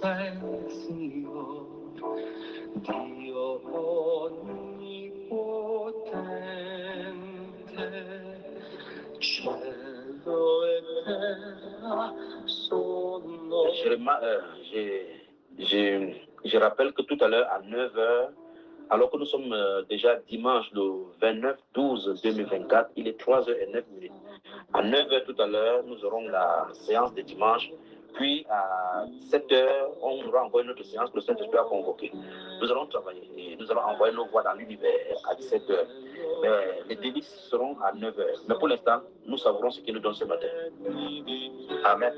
Je rappelle que tout à l'heure, à 9 heures, alors que nous sommes déjà dimanche le 29/12/2024, il est 3h09. À 9 heures tout à l'heure, nous aurons la séance de dimanche. Puis à 7 heures, on aura envoyé notre séance que le Saint-Esprit a convoquée. Nous allons travailler et nous allons envoyer nos voix dans l'univers à 17 heures. Mais les délices seront à 9 heures. Mais pour l'instant, nous saurons ce qu'il nous donne ce matin. Amen.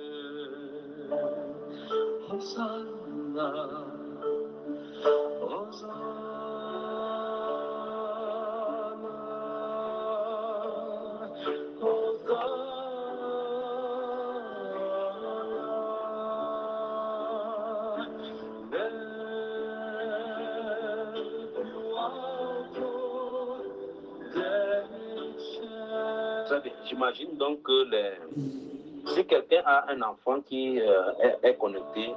Très bien. J'imagine donc que si quelqu'un a un enfant qui est connecté,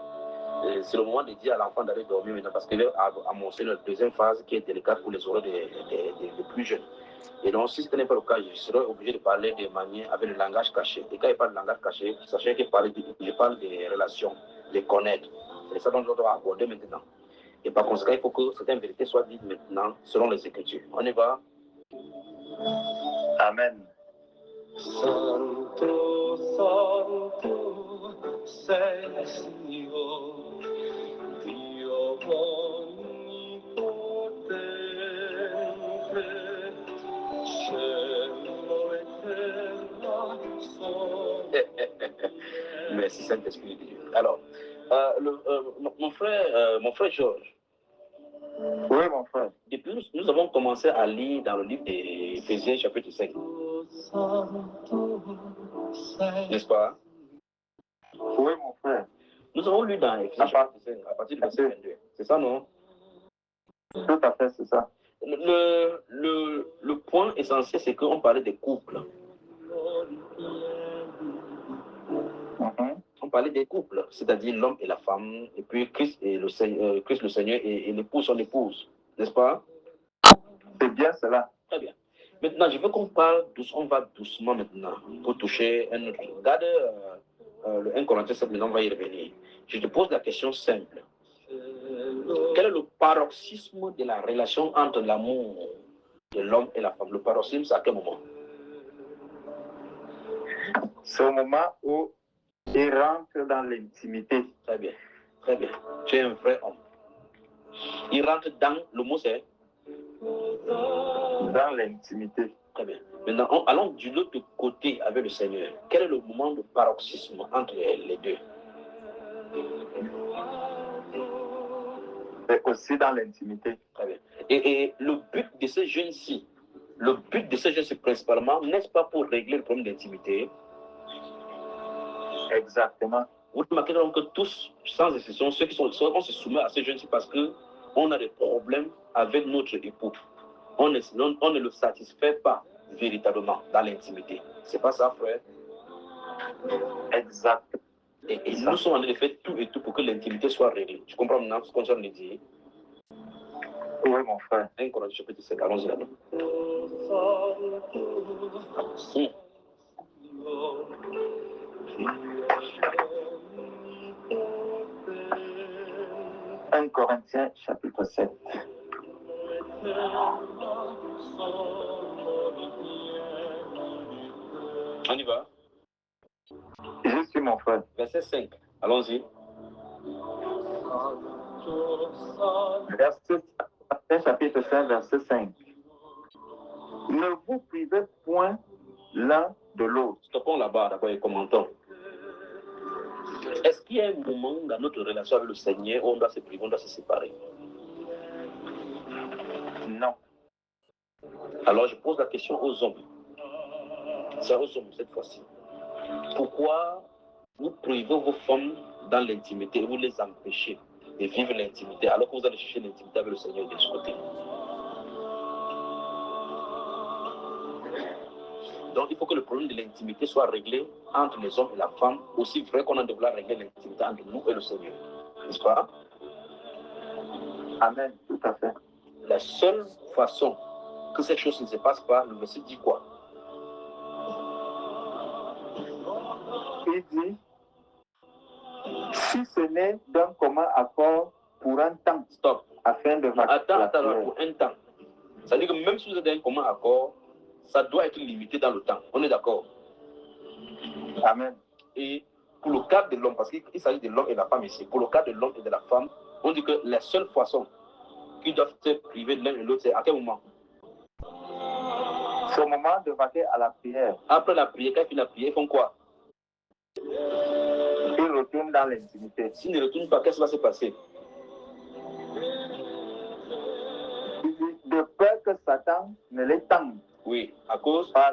c'est le moment de dire à l'enfant d'aller dormir maintenant parce qu'il a amorcé la deuxième phase qui est délicate pour les oreilles des plus jeunes. Et donc, si ce n'est pas le cas, je serai obligé de parler de manière avec le langage caché. Et quand il parle de langage caché, sachez que je parle des relations, de connaître. C'est ça dont je dois aborder maintenant. Et par conséquent, il faut que certaines vérités soient dites maintenant selon les Écritures. On y va? Amen. Santo, Santo, sei il Signore, Dio onnipotente, cielo e terra sono. Merci Saint-Esprit de Dieu. Alors, mon frère Georges. Oui, mon frère. Depuis, nous avons commencé à lire dans le livre d'Éphésiens chapitre 5. N'est-ce pas? Oui, mon frère. Nous avons lu dans Éphésiens chapitre 5 à partir du verset 22. C'est ça, non? Tout à fait, c'est ça. Le point essentiel, c'est qu'on parlait des couples. On parlait des couples, c'est-à-dire l'homme et la femme, et puis Christ le Seigneur et l'épouse son épouse. N'est-ce pas? C'est bien cela. Très bien. Maintenant, je veux qu'on parle doucement, on va doucement maintenant pour toucher un autre. Regarde le 1 Corinthiens 7, maintenant on va y revenir. Je te pose la question simple. Quel est le paroxysme de la relation entre l'amour de l'homme et la femme? Le paroxysme, c'est à quel moment? C'est au moment où il rentre dans l'intimité. Très bien, très bien. Tu es un vrai homme. Il rentre dans, le mot c'est? Dans l'intimité. Très bien. Maintenant, allons de l'autre côté avec le Seigneur. Quel est le moment de paroxysme entre les deux? C'est aussi dans l'intimité. Très bien. Et le but de ces jeunes-ci, c'est principalement, n'est-ce pas pour régler le problème d'intimité? Exactement. Vous remarquez donc que tous, sans exception, ceux qui sont, on se soumet à ces jeunes-ci parce qu'on a des problèmes avec notre époux. On ne le satisfait pas véritablement dans l'intimité. C'est pas ça, frère? Exact. Et nous sommes en train de faire tout et tout pour que l'intimité soit réglée. Tu comprends maintenant ce qu'on vient de dire? Oui, mon frère. 1 Corinthiens chapitre 5, allons-y là-bas. Un Corinthiens chapitre 7. On y va? Je suis mon frère. Verset 5, allons-y. Chapitre 5, verset 5. Ne vous privez point l'un de l'autre. Stoppons là-bas d'abord et commentons. Est-ce qu'il y a un moment dans notre relation avec le Seigneur où on doit se priver, on doit se séparer? Non. Alors je pose la question aux hommes. C'est aux hommes cette fois-ci. Pourquoi vous privez vos femmes dans l'intimité et vous les empêchez de vivre l'intimité alors que vous allez chercher l'intimité avec le Seigneur de ce côté? Donc il faut que le problème de l'intimité soit réglé entre les hommes et la femme, aussi vrai qu'on a de vouloir régler l'intimité entre nous et le Seigneur. N'est-ce pas? Amen, tout à fait. La seule façon que cette chose ne se passe pas, le verset dit quoi? Il dit, si ce n'est d'un commun accord pour un temps, Stop. afin de vaquer Attends, pour un temps. Ça veut dire que même si vous êtes dans un commun accord, ça doit être limité dans le temps. On est d'accord? Amen. Et pour le cas de l'homme, parce qu'il s'agit de l'homme et de la femme ici, pour le cas de l'homme et de la femme, on dit que la seule façon qu'ils doivent se priver de l'un et de l'autre, c'est à quel moment? C'est au moment de vaquer à la prière. Après la prière, quand ils finissent la prière, ils font quoi? Ils retournent dans l'intimité. S'ils ne retournent pas, qu'est-ce qui va se passer? De peur que Satan ne les tente. Oui, à cause par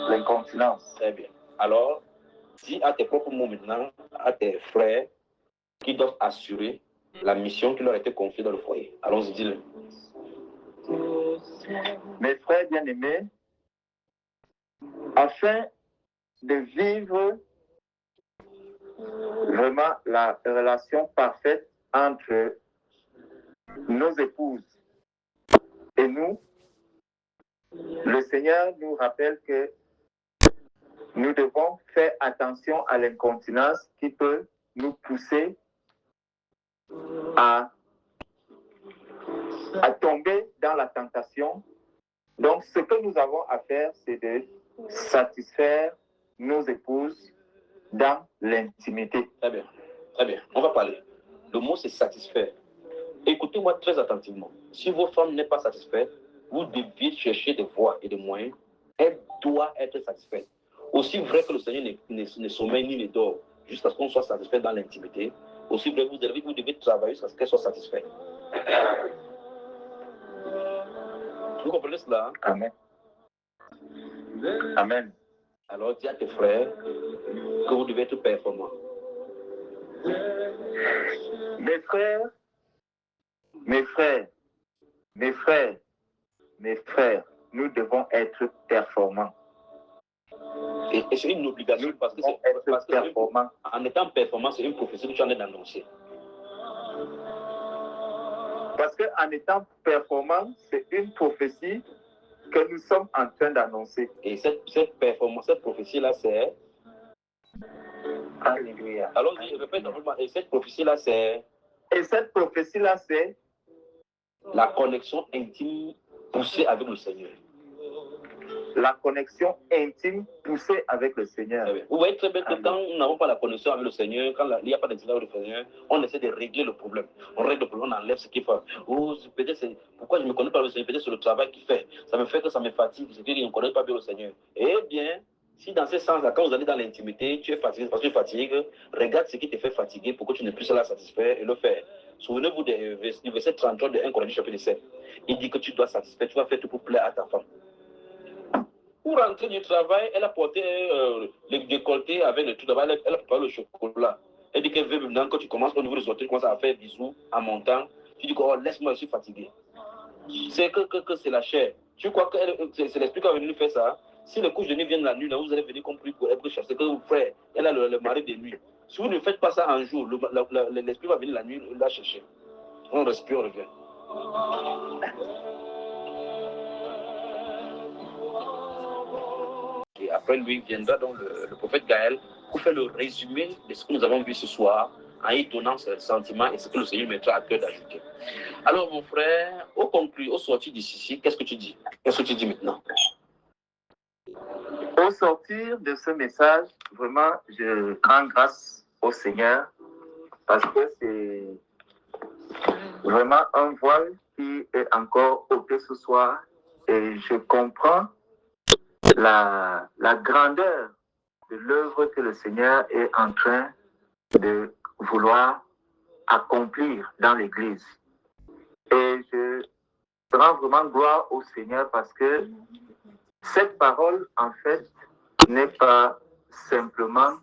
l'incontinence. Très bien. Alors, dis à tes propres mots maintenant, à tes frères qui doivent assurer la mission qui leur a été confiée dans le foyer. Allons-y, dis-le. Mes frères bien-aimés, afin de vivre vraiment la relation parfaite entre nos épouses et nous, le Seigneur nous rappelle que nous devons faire attention à l'incontinence qui peut nous pousser à tomber dans la tentation. Donc, ce que nous avons à faire, c'est de satisfaire nos épouses dans l'intimité. Très bien, très bien. On va parler. Le mot, c'est satisfaire. Écoutez-moi très attentivement. Si votre femme n'est pas satisfaite, vous deviez chercher des voies et des moyens. Elle doit être satisfaite. Aussi vrai que le Seigneur ne sommeille ni ne dort, jusqu'à ce qu'on soit satisfait dans l'intimité, aussi vrai vous devez travailler jusqu'à ce qu'elle soit satisfaite. Vous comprenez cela? Amen. Amen. Alors dis à tes frères que vous devez être performants. Mes frères, nous devons être performants. Et c'est une obligation parce que en étant performant, c'est une prophétie que tu en es d'annoncer. Parce qu'en étant performant, c'est une prophétie que nous sommes en train d'annoncer. Et cette performance, cette prophétie-là, c'est... Alléluia. Allons-y, répète simplement. Et cette prophétie-là, c'est... Et cette prophétie-là, c'est... la connexion intime poussée avec le Seigneur. La connexion intime poussée avec le Seigneur. Vous voyez très bien que quand nous n'avons pas la connexion avec le Seigneur, quand il n'y a pas d'intimité avec le Seigneur, on essaie de régler le problème. On règle le problème, on enlève ce qu'il faut. Oh, peut-être c'est pourquoi je ne me connais pas le Seigneur, peut-être c'est le travail qu'il fait. Ça me fait que ça me fatigue, c'est que je ne connais pas bien le Seigneur. Eh bien, si dans ce sens-là, quand vous allez dans l'intimité, tu es fatigué parce que tu fatigues, regarde ce qui te fait fatiguer pour que tu ne puisses la satisfaire et le faire. Souvenez-vous du verset 33 de 1 Corinthiens chapitre 7. Il dit que tu dois satisfaire, tu vas faire tout pour plaire à ta femme. Pour rentrer du travail, elle a porté le décolleté avec le tout d'abord, elle a préparé le chocolat. Elle dit qu'elle veut maintenant que tu commences au niveau des autres, tu commences à faire bisous en montant. Tu dis que oh, laisse-moi, je suis fatigué. C'est que c'est la chair. Tu crois que c'est l'esprit qui va venir faire ça? Si le couche de nuit vient de la nuit, là, vous allez venir compris pour être chercher que vous frère, elle a le mari de nuit. Si vous ne faites pas ça un jour, l'esprit va venir la nuit la chercher. On respire, on revient. Et après lui viendra donc le prophète Gaël pour faire le résumé de ce que nous avons vu ce soir, en y donnant ce sentiment et ce que le Seigneur mettra à cœur d'ajouter. Alors mon frère, au sortir d'ici, qu'est-ce que tu dis? Qu'est-ce que tu dis maintenant? Au sortir de ce message, vraiment, je rends grâce au Seigneur parce que c'est vraiment un voile qui est encore ôté ce soir et je comprends la grandeur de l'œuvre que le Seigneur est en train de vouloir accomplir dans l'Église. Et je rends vraiment gloire au Seigneur parce que cette parole, en fait, n'est pas simplement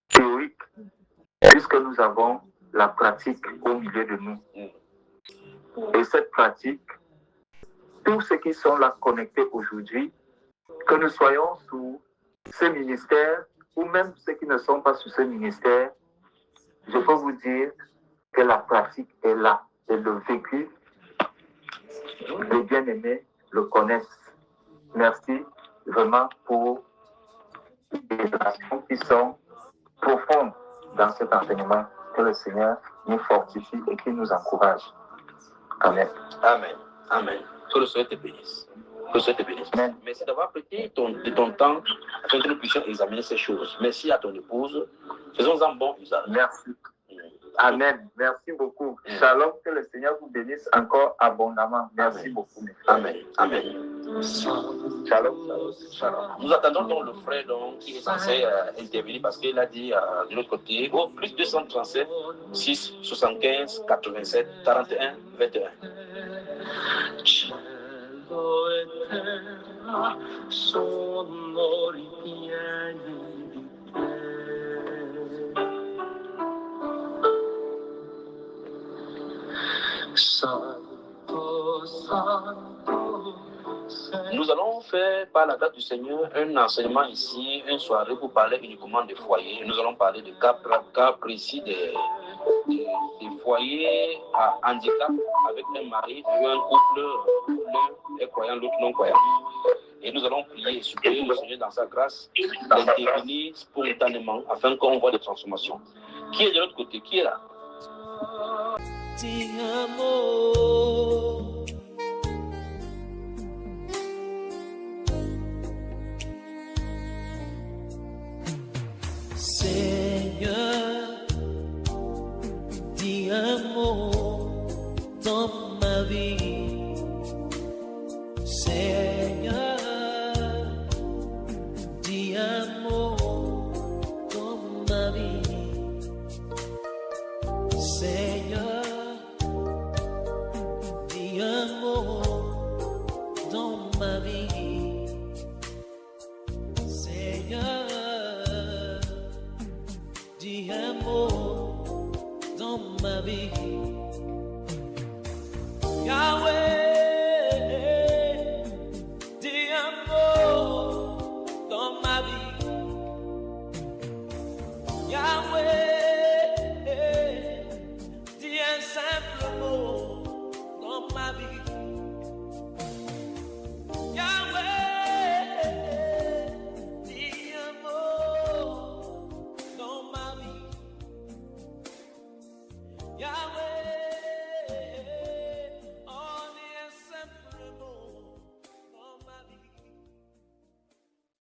théorique, puisque nous avons la pratique au milieu de nous. Et cette pratique, tous ceux qui sont là connectés aujourd'hui, que nous soyons sous ce ministère, ou même ceux qui ne sont pas sous ce ministère, je peux vous vous dire que la pratique est là et le vécu, les bien-aimés le connaissent. Merci vraiment pour les relations qui sont profondes dans cet enseignement. Que le Seigneur nous fortifie et qu'il nous encourage. Amen. Amen. Amen. Que le Seigneur te bénisse. Que le Seigneur te bénisse. Amen. Merci d'avoir prêté de ton temps afin que nous puissions examiner ces choses. Merci à ton épouse. Faisons-en bon usage. Merci. Amen. Merci beaucoup. Shalom. Que le Seigneur vous bénisse encore abondamment. Merci Amen. beaucoup. Mes frères. Amen. Amen. Shalom. Shalom. Shalom. Nous attendons donc le frère qui est censé intervenir parce qu'il a dit de l'autre côté, au plus 237 6 75 87 41 21. Nous allons faire par la grâce du Seigneur un enseignement ici, une soirée pour parler uniquement des foyers. Nous allons parler de cas précis des foyers à handicap avec un mari ou un couple, l'un est croyant, l'autre non croyant. Et nous allons prier et supplier le Seigneur dans sa grâce d'intervenir spontanément afin qu'on voit des transformations. Qui est de l'autre côté? Qui est là? Seigneur, dis un mot dans ma vie. Seigneur, dis un mot dans ma vie. Seigneur, dis un mot dans ma vie. Seigneur, dis un mot dans ma vie. Yahweh.